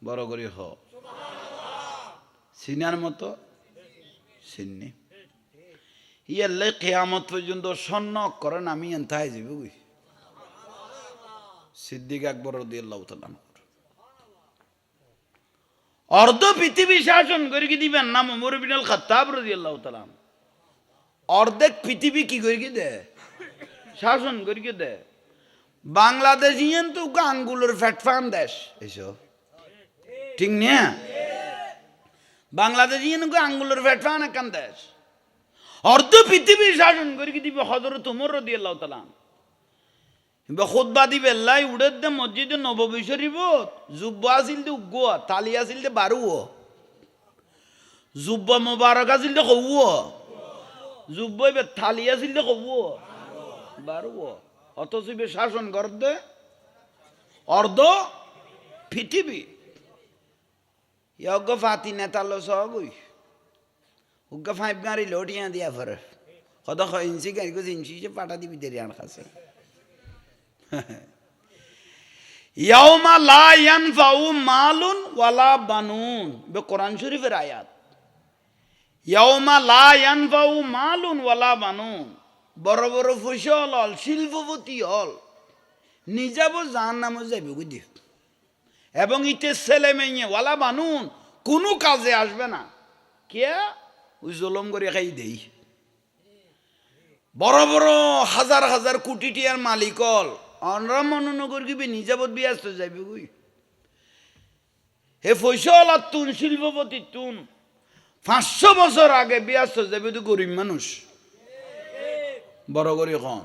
বড় করে হ সিনার মতো সিন্নি ইয়াল্লাই কিয়ামত পর্যন্ত স্বর্ণ করেন আমি এনতাই যাব সিদ্দিক আকবর রাদিয়াল্লাহু তাআলা অর্ধ পৃথিবী শাসন করে কি দিবেন নাম ওমর ইবনে আল খাত্তাব রাদিয়াল্লাহু তাআলা অর্ধেক পৃথিবী কি করে কি দে শাসন করে কি দে বাংলাদেশ ইয়েন তো আঙ্গুলের ফ্যাটফান দেশ এসব ঠিক না বাংলাদেশ ইয়েন আঙ্গুলের ফ্যাটফান একান দেশ অর্ধ পৃথিবী শাসন করে কি দিবে হযরত ওমর রাদিয়াল্লাহু তাআলা খুতবা দিবে লাই উড়ে দে মসজিদে নববী শরীফত জুব্বা আছিল দে উগ্গো তালি আছিল দে বারুও জুব্বা মোবারক আছিল দে কৌও জুব্বাই বে থালি আছিল দে কৌও বারুও অথচ বে শাসন করতে অর্ধ পৃথিবী ইয়গ ফাতি নেতালো সগই উগ্গা ফাইভ গাড়ি লোটিয়া দিয়া ফরে কত ইঞ্চি গাড়ি কো ইঞ্চি যে পাটা দিবি দেরি আর কাছে ইয়াউমা লা ইয়ানফাউ মালুন ওয়ালা বানুন বে কোরআন শরীফের আয়াত ইয়াউমা লা ইয়ানফাউ মালুন ওয়ালা বানুন বড় বড় ফসল হল শিল্পপতি হল নিজাবো জাহান্নামে যাবে বুঝি এবং ইতে ছেলে মেয়ে ওয়ালা বানুন কোনো কাজে আসবে না কে ওই জলম করে খাই দেই বড় বড় হাজার হাজার কোটি টিয়ার মালিক হল অনরা মনোনগর গিয়ে নিজাবত বিয়াস্ত যাবে বুঝ হে ফসল আর তুন শিল্পপতি তুন 500 বছর আগে বিয়াস্ত যাবে তো গরিব মানুষ বড় গরিব খন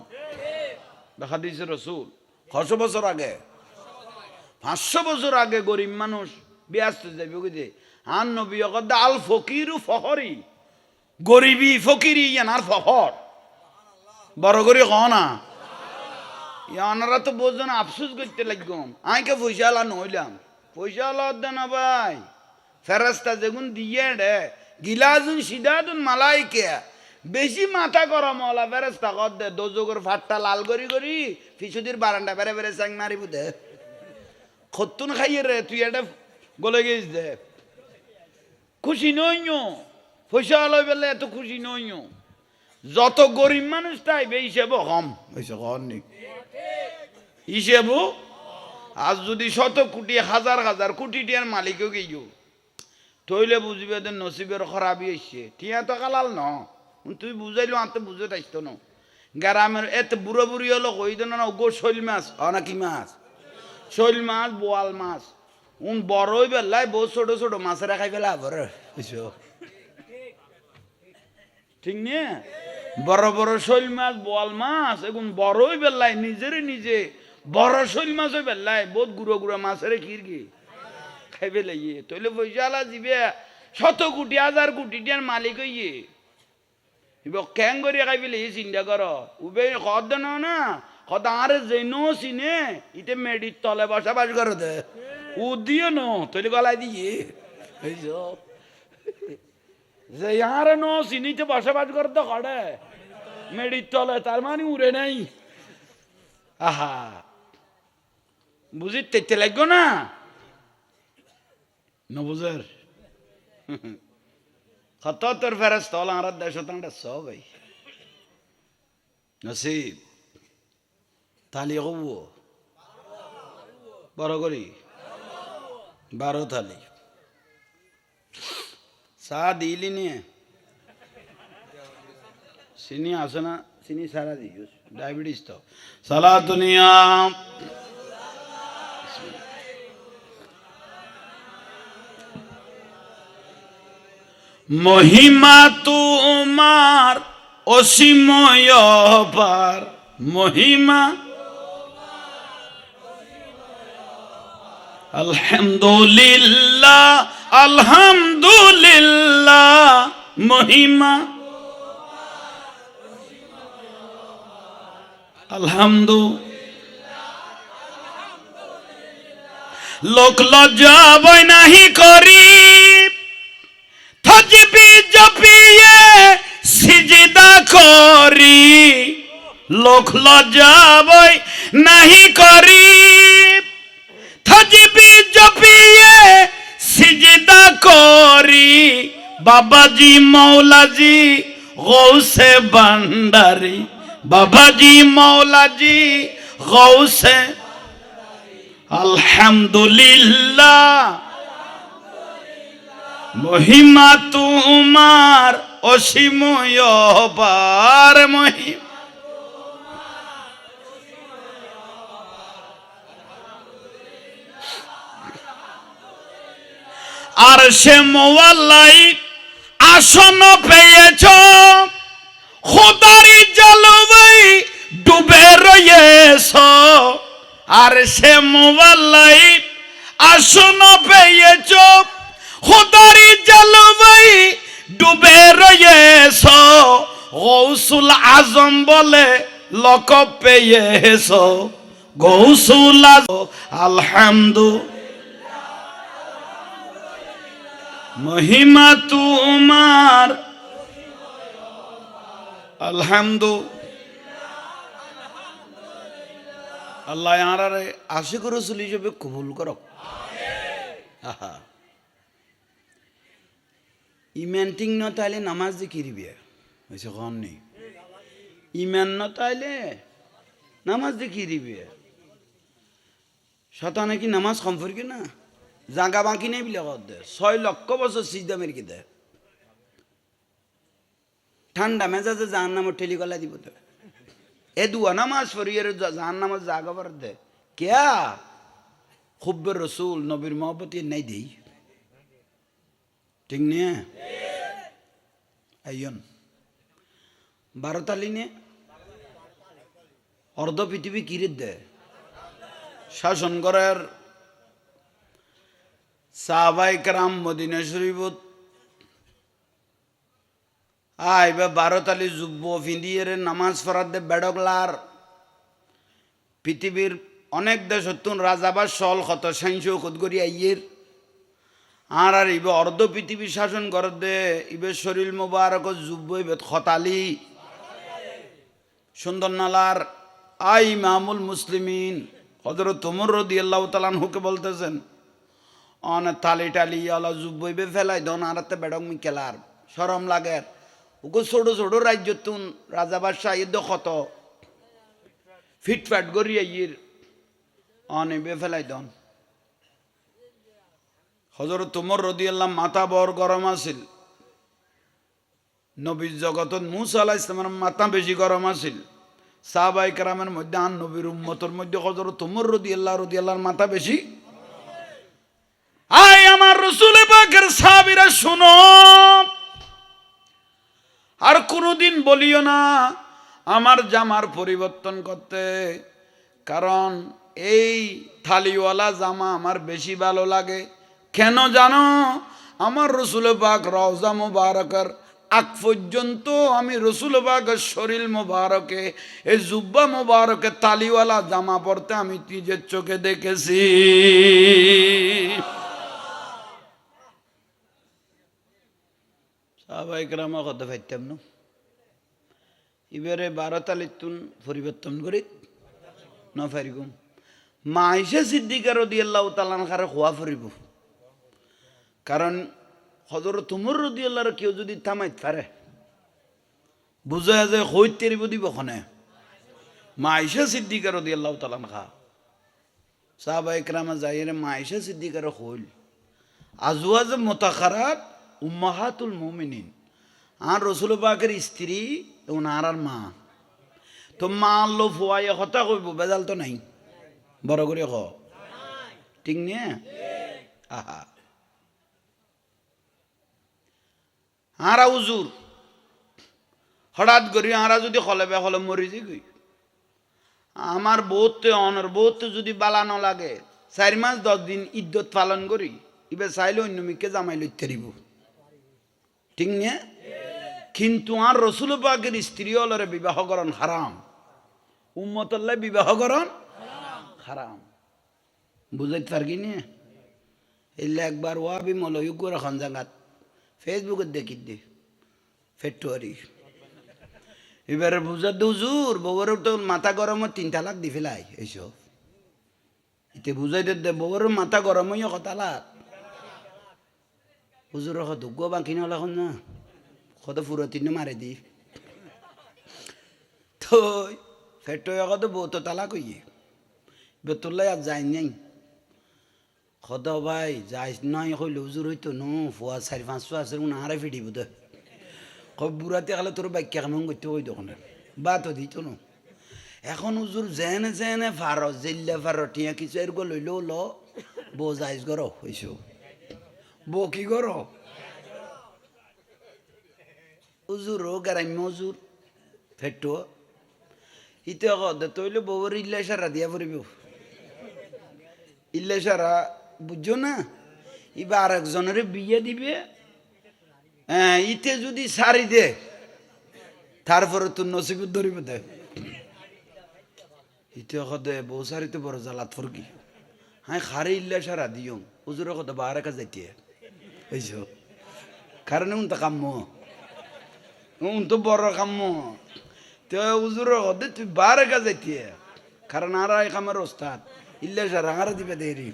দেখা দিয়েছে রসুল 500 বছর আগে 500 বছর আগে গরিব মানুষ বিয়াস্ত যাবে বুঝে আন নবী কদ আল ফকিরু ফখরি গরিবি ফকিরি ইয়ানার ফখর বড় গরিব খ না ইয়ানারা তো বোঝেন আফসোস করতে লাগলাম আইকে পয়সা আলা নইলাম পয়সা আলা দেন ভাই ফেরেস্তা যেগুন দিয়ে রে গিলাজুন সিদাদুন মালাইকে বেশি মাথা গরম হলা ফেরেস্তা কর দে দোজগর ফাটটা লাল করি করি ফিসুদির বারান্দা বেড়ে বেড়ে চাং মারিব দে খত্তুন খাইয়ে রে তুই এটা গলে গেছ দে খুশি নইও পয়সা আলো বেলে এত খুশি নইও যত গরিব মানুষ তাই বে হিসেব কম হয়েছে কম নি হিসেব আজ যদি 100 কোটি হাজার হাজার কোটি টিয়ার মালিকও গেইও তইলে বুঝবে যে নসিবের খরাবি হয়েছে টিয়া তো কালাল ন তুই বুঝাইলো আনতে বুঝে থাকতো না গ্রামের এত বুড়ো বুড়ি হলো কই দেন না গো শৈল মাছ না কি মাছ শৈল মাছ বোয়াল মাছ বড়ই বেলায় বহু ছোট ছোট মাছেরা খাই ফেলা বড় ঠিক নিয়ে বড় বড় শৈল মাছ বোয়াল মাছ এখন বড়ই বেলায় নিজেরই নিজে বড় শৈল মাছ হয়ে বেলায় বহুত গুঁড়ো গুঁড়ো মাছের খিরকি খাই ফেলে ইয়ে তইলে পয়সা আলা দিবে 100 কোটি হাজার কোটি টিয়ার মালিক হইয়ে ক্যাং করে খাই ফেলে চিন্তা কর উবে কদ না কত আরে যেন চিনে ইতে মেডির তলে বসবাস করে দে ও দিও ন তৈরি গলায় দিয়ে যে আরে ন চিনিতে বসবাস করতে করে মেডির তলে তার মানে উড়ে নাই আহা বুঝি তেতে লাগবে না বুঝার কত তোর ফেরস তল আর দেশ সব ভাই নসিব থালি হবো বড় করি 12 থালি চা দিলি নিয়ে চিনি আছে না চিনি সারা দিস ডায়াবেটিস তো সালা দুনিয়া মহিমা তোমার অসীময় পার মহিমা আলহামদুলিল্লাহ আলহামদুলিল্লাহ মহিমা আলহামদুলিল্লাহ লোক লজ্জা বই নাহি করি থজবি জপিয়ে সিজদা করি লোক লজ্জা বই নাহি করি থজবি জপিয়ে সিজদা করি বাবাজি মৌলাজি গৌসে ভান্ডারি বাবাজি মৌলাজি গৌসে আলহামদুলিল্লাহ মহিমা তোমার অসীময় পার মহিমা আর সে মোয়াল্লাই আসন পেয়েছ, খোদারি জলবাই ডুবে রয়েছ। আর সে মোয়াল্লাই আসন পেয়েছ, খোদারি জলবাই ডুবে রয়েছ। গৌসুল আজম বলে লকব পেয়েছ, গৌসুল আজম। আলহামদুলিল্লাহ, মহিমা তোমার। আলহামদুলিল্লাহ, আল্লাহ আরে আশিক রাসূল হিসেবে কবুল করো। ইমান ঠিক ন তাইলে নামাজ দি কিরিবে হয়েছে কন নেই। ইমান ন তাইলে নামাজ দি কিরিবে। শতানে কি নামাজ কম ফরকে না, জাগা বাকি নেই বিলে দে 6 লক্ষ বছর সিজদা মেরকে দে। ঠান্ডা মেজাজে জাহান্নামে ঠেলি গলা দিব তো। এ দুয়া নামাজ পড়িয়ে জাহান্নামে জাগা পর দে কেয়া খুব্বের রসুল নবীর মহব্বত নাই দেই, ঠিক নিয়ে আইয়ন 12 তালিনে অর্ধ পৃথিবী কিরিত দে শাসন করার। সাহাবায়ে কেরাম মদিনা শরীফত আইবা 12 তালি যুব্ব ফিন্দিয়ে নামাজ পড়ার দে বেডগলার। পৃথিবীর অনেক দেশ হতুন রাজাবার সল কত সাইন্সও খোদ করি আইয়ের। আর আর ইবে অর্ধ পৃথিবী শাসন কর দে ইবে শরীর মোবারক যুব্ব ইবে খতালি সুন্দর নালার। আই ইমামুল মুসলিমিন হযরত ওমর রাদিয়াল্লাহু তাআলা আনহুকে বলতেছেন, অন তালি টালি আলা যুব্ব ইবে ফেলাই দন আরাতে বেডগ মি কেলার শরম লাগে। ওগো ছোট ছোট রাজ্য তুন রাজা বাদশাহ ইদ কত ফিটফাট গড়ি আইয়ের অনে বেফেলাই দন। হযরত ওমর রাদিয়াল্লাহু মাথা বড় গরম আছিল। নবীর জগতত মূসা আলাইহিস সালামের মাথা বেশি গরম আছিল। সাহাবায়ে কেরামের মধ্যে আর নবীর উম্মতের মধ্যে হযরত ওমর রাদিয়াল্লাহুর মাথা বেশি। আয় আমার রাসূল পাকের সাহাবীরা শুনো, আর কোনোদিন বলিও না আমার জামার পরিবর্তন করতে, কারণ এই থালিওয়ালা জামা আমার বেশি ভালো লাগে। কেন জানো? আমার রসুল পাক রওজা মুবারকের আগ পর্যন্ত আমি রসুল পাকের শরীর মুবারকে এই জুব্বা মুবারকে তালিওয়ালা জামা পরতে আমি নিজের চোখে দেখেছি। সাহাবায়ে কেরাম কত ফাইতাম না এবারে 12 তালির তুন পরিবর্তন করি না ফারিগুম। মা আয়েশা সিদ্দিকা রাদিয়াল্লাহু তাআলা আনহার খোয়া ফুরিব, কারণ হযরত ওমর রাদিয়াল্লাহু কেউ যদি থামাইতে পারে বুঝা যায় হইতে রিব দিব খনে। মা আয়েশা সিদ্দিকা রাদিয়াল্লাহু তাআলা আনহা সাহাবায়ে কেরাম যাইরে মা আয়েশা সিদ্দিকার হইল আজওয়াজ মুতাখারাত উম্মাহাতুল মুমিনিন, আর রাসূল পাকের স্ত্রী ওনার আর মা। তো মা আল্লো ফুয়াইয়া কথা কইব বেজাল তো নাই, বড় করে খ ঠিক নিয়ে। আহা আরা উজুর হঠাৎ করি আরা যদি হলে বে হলে মরি যে গই আমার বউতে অনর বউতে যদি বালা ন লাগে 4 মাস 10 দিন ইদ্যত পালন করি ইবে চাইলে অন্য মিকে জামাই লইতে দিব, ঠিক নিয়ে। কিন্তু আর রসুল পাকের স্ত্রী হলরে বিবাহ করণ হারাম, উম্মতল্লাহ বিবাহ করণ হারাম। বুঝাইতে পারকি নিয়ে এলে একবার ওয়াবি মলয়ু করে এখন জাগাত ফেসবুকে দেখি দে ফেটুয়ারি এবারে বুঝার হুজুর বউর তো মাথা গরম 3 তালাক দি ফেলাই এইসব এতে বুঝাই দে বউর মাথা গরম হইয়া কতালাক হুজুর দুগ্গ বাকি না হলাখন না কত ফুরো 3 মারে দি তো ফেটুয়া কত বউ তো তালাক হইয়ে বেতুল্লাই আর যাই নাই কত ভাই যাইস নয় কইল হুজুর হইতো নো ফুয়া 4-500 আছে আরে ফিডিব দে বুড়াতে খালে তোর বাক্য কেমন করতে ওই দোকানে বা তো দিত না। এখন হুজুর জেনে জেনে ফার জেল্লা ফার টিয়া কিছু এরকম লইলেও ল বউ যাইজ গর হইস বউ কি করো উজুর ও গ্রাম্য উজুর ফেটো ইতে কদে তৈলে বউর ইল্লা সারা দিয়া পড়িব ইল্লা সারা বুঝছো না ইবা আর একজনের বিয়ে দিবে হ্যাঁ ইতে যদি সারি দে তারপরে তোর নসিব ধরিব দে ইতে কদে বউ সারিতে বড় জ্বালাত ফরকি হ্যাঁ খারে ইল্লা সারা দিও উজুরের কথা বাহারে কাজ যাইতে বুঝছো কারণ উন তো কাম্য উন তো বড় কাম্য তো উজুরের কথা তুই বাহারে কাজ যাইতে কারণ আর কামের ওস্তাদ ইল্লা সারা হারা দিবে দেরি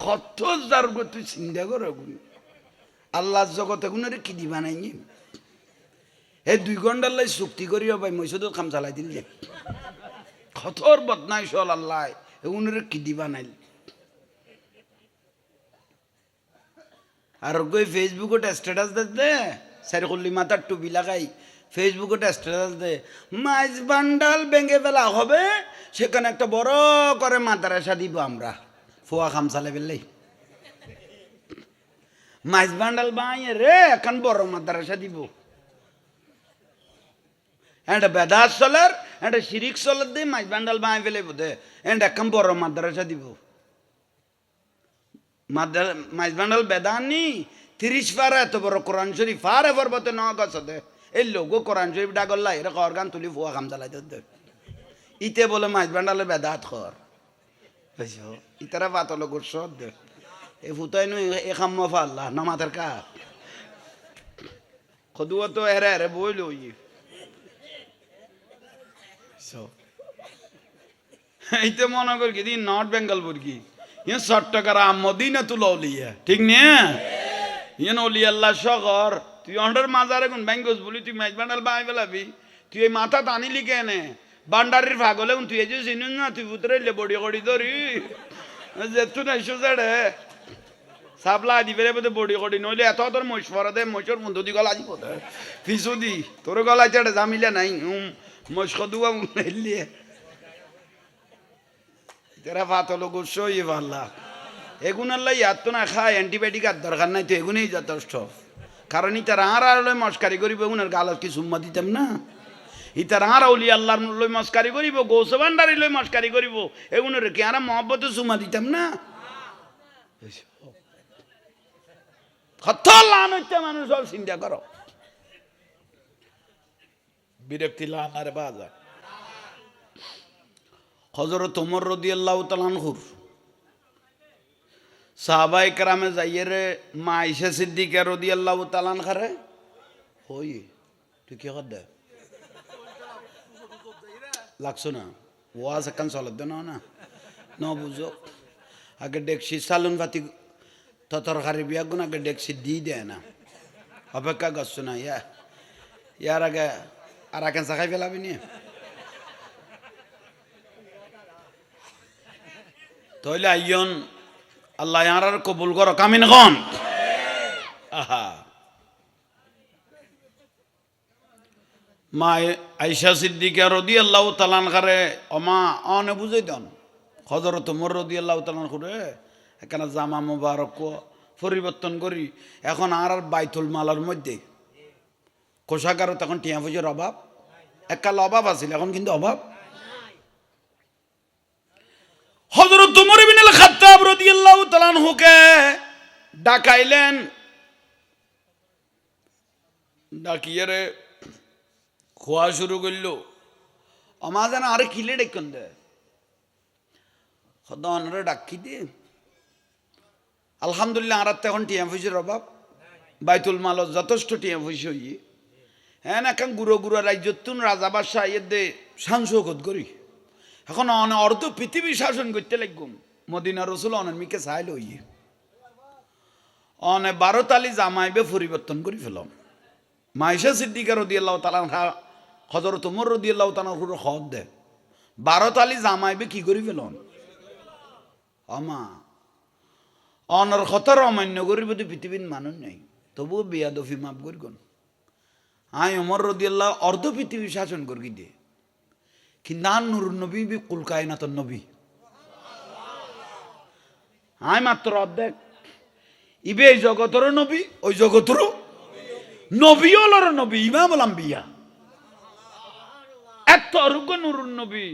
কত যার তুই চিন্তা করো আল্লাহ জগতে গুণের কি দিবা নাই এই 2 ঘন্টার লাই চুক্তি করিও ভাই মই শুধু কাম চালাই দিল যে কতর বদনাই চল আল্লাহ এগুনের কি দিবা নাই আর কই ফেসবুকত স্ট্যাটাস দে সারিকুল্লি মাথার টুপি লাগাই ফেসবুকত স্ট্যাটাস দে মাইজ বান্ডাল ভেঙে ফেলা হবে সেখানে একটা বড় করে মাদ্রাসা দিব আমরা ফোয়া খাম চালে ফেললেই মাইজ বান্ডাল বাইয়ে রে এখন বড় মাদ্রাসা দিব একটা বেদাত চলের একটা শিরিক চলের দিয়ে মাইজ বান্ডাল বাঁয়ে ফেলে বোধে এটা এখন বড় মাদ্রাসা দিব মাইজ বান্ডাল বেদানি 30 পারা এত বড় কোরআন শরীফ ফারে পর্বতে ন গছতে এই লোক কোরআন শরীফ ডাগল্লা এরা কর গান তুলি ফুয়া খাম চালাই দে ইতে বলে মাইজ বান্ডালের বেদাত কর বুঝছো ইতারা পাতল গোস দে এ ফুতাই নু এ খাম ফাল্লা নমাতের কা খদুয়া তো এরে এরে বই লই এইতে মনে করি কি নর্থ বেঙ্গল বুর্গি ইয়ে 60 টাকার মদিনা তুল অলিয়া ঠিক নিয়ে ইয়ে অলি আল্লাহ শহর তুই অন্ডার মাজারে কোন ব্যাঙ্গস বলি তুই ম্যাচ বান্ডাল বাই ফেলাবি তুই এই মাথা টানিলি কেনে বান্ডারির ভাগলে তুই এই যে চিনুন না তুই উতরে বডি করি ধরি যেতু নাই সুজাড়ে সাবলা দি ফেলে বোধ বডি করি নইলে এত তোর মহিষ ফরা দে মহিষর বন্ধু দি গলা দিব পিছু দি তোর গলা চেটে জামিলে নাই মহিষ কদুয়া হেলিয়ে তেরা পাতলো গোসো ই ভাল্লা এগুনাল্লাই ইয়ার তো না খায় অ্যান্টিবায়োটিক আর দরকার নাই তো এগুনেই যথেষ্ট কারণ ইতার আর লই মস্কারি করিব এগুনের গালত কি সুম্মা দিতাম না ইতার আর অলি আল্লাহর লই মস্কারি করিব গৌস ভান্ডারি লই মস্কারি করিব এগুনের কি আর মহব্বতে সুম্মা দিতাম না কত লান হইতে মানুষ সব চিন্তা করো বিরক্তি লানার বাজার হযরত ওমর রাদিয়াল্লাহু তাআলা আনহুর সাহাবায়ে কেরামে যাইয়ে মা আয়েশা সিদ্দিকা রাদিয়াল্লাহু তাআলা আনহারে হই তুই কি কর দে লাগছো না ওয়াজ কান চলত না না ন বুঝো আগে দেখছি সালুন ফাতি তরকারি বিয়া গুণ আগে দেখছি দি দেয় না অপেক্ষা করছো না ইয়ার আগে আর আগে চাখাই ফেলাবি নি তাহলে আইয়ন আল্লাহ ইয়ার কবুল করো কামিন খন আহা মা আয়েশা সিদ্দিকা রাদিয়াল্লাহু তাআলা আনহারে ওমা অনে বুঝাই দেন হযরত ওমর রাদিয়াল্লাহু তাআলা করে এখানে জামা মুবারক পরিবর্তন করি এখন আর বাইতুল মালের মধ্যে কোষাগারও তখন টিয়া পয়সার অভাব এককাল অভাব আছিল এখন কিন্তু অভাব হযরত ওমর ইবনে আল খাত্তাব রাদিয়াল্লাহু তাআলা আনহুকে ডাকাইলেন ডাকিয়ে রে খোয়া শুরু করল আমা যেন আরে কিলে ডেকন দে খদনরে ডাকি দে আলহামদুলিল্লাহ আর তখন টিয়া পয়সার অভাব বাইতুল মাল যথেষ্ট টিয়া পয়সা হইয়ে হ্যাঁ না এখন গুঁড়ো গুঁড়ো রাজ্যতুন রাজা বাদশাহ এর দে সাংসগত করি এখন অর্ধ পৃথিবী শাসন করতে লাগুম মদিনা রসুল অনমিকে চাইল হইয়ে অনে 12 তালি জামাইবে পরিবর্তন করে ফেলাম মাইশা সিদ্দিকা রাদিয়াল্লাহু তাআলা হযরত ওমর রাদিয়াল্লাহু তাআলা পুরো হদ দে 12 তালি জামাইবে কি করে ফেলন আমা অনর খতর অমান্য করিব তো পৃথিবীর মানুষ নাই তবু বেয়াদফি মাফ করগুন আই ওমর রাদিয়াল্লাহু অর্ধ পৃথিবী শাসন করি দে কি নান নূর নবী বি কুল কায়নাতুন নবী আই মাত্র অর্ধেক ইবে এই জগতর নবী ওই জগতর নবী হলর নবী ইমামুল আম্বিয়া এত অরুগ্য নুরুন নবী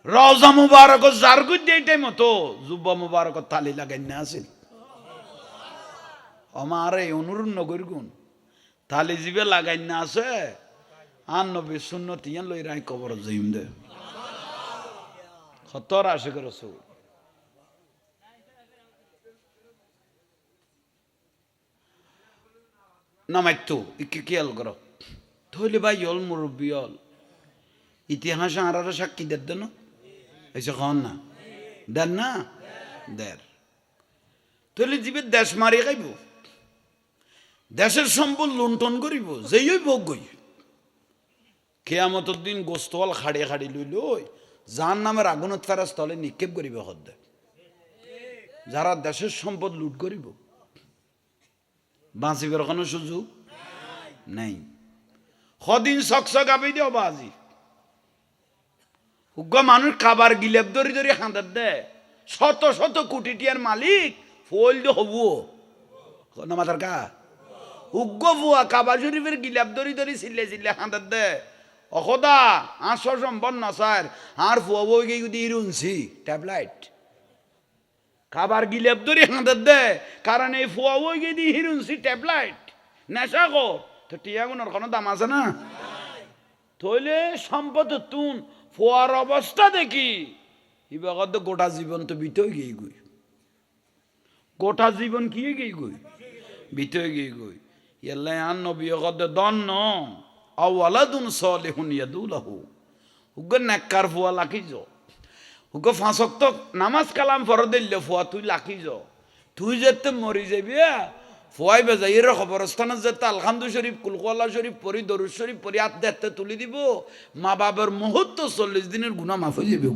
রওজা মুবারক জারগুদ এইটাই মতো যুব্বা মুবারক তালি লাগাই না আছিল আমার এই অনুরুণ নগর গুণ তালি জিবে লাগাই না আছে আর নবী সুন্নত ইয়ান লই রাই কবর জইম দে খতর আশিক রাসূল নামাইতো ইকি খেয়াল করো তাহলে ভাই হল মুরব্বী হল ইতিহাসে আর সাক্ষী দেন দেন এসে কন না দেন না দের তাহলে জীবে দেশ মারি খাইব দেশের সম্পদ লুণ্ঠন করিব যেই ভোগ গই কেয়ামতের দিন গোস্তল খাড়িয়ে খাড়ি লইল যার নামের আগুনত ফেরাস তলে নিক্ষেপ করিবে হদ্দে যারা দেশের সম্পদ লুট করিব বাঁচিবার কোনো সুযোগ নাই সদিন চকচক আবি দিও বাজি উগ্র মানুষ খাবার গিলেপ ধরি ধরি হাঁদার দে শত শত কোটি টিয়ার মালিক ফল দিয়ে হবু না মাথার কা উগ্র ফুয়া কাবা শরীফের গিলাপ ধরি ধরি চিল্লে চিল্লে হাঁদার দে অসদা আঁশ সম্পন্ন না স্যার আর ফুয়া বই গিয়ে যদি ইরুনছি ট্যাবলাইট খাবার গিলেপ ধরি হাঁদার দে কারণ এই ফুয়া বই গিয়ে দিয়ে হিরুনছি ট্যাবলাইট নেশা গো তো টিয়াগুনোর কোনো দাম আছে না থইলে সম্পদ তুন ফুয়ার অবস্থা দেখি ইবাগত গোটা জীবন তো বিতই গিয়ে গই গোটা জীবন কি গিয়ে গই বিতই গিয়ে গই ইয়াল্লাই আন নবী গদ দন্ন আওয়ালাদুন সালিহুন ইয়াদুলাহু উগ্র নেককার ফুয়া লাখিজ উগ্র ফাঁসক্ত নামাজ কালাম ফরদ দিল্লে ফুয়া তুই লাখিজ তুই যেতে মরি যাবি ফুয়াই বেজা এর খবরস্থানে যেতে আলহামদু শরীফ কুলকোয়াল্লা শরীফ পরি দরুদ শরীফ পরি হাত দেখতে তুলি দিব মা বাবার মুহূর্ত 40 দিনের গুণা মাফ হয়ে যাবে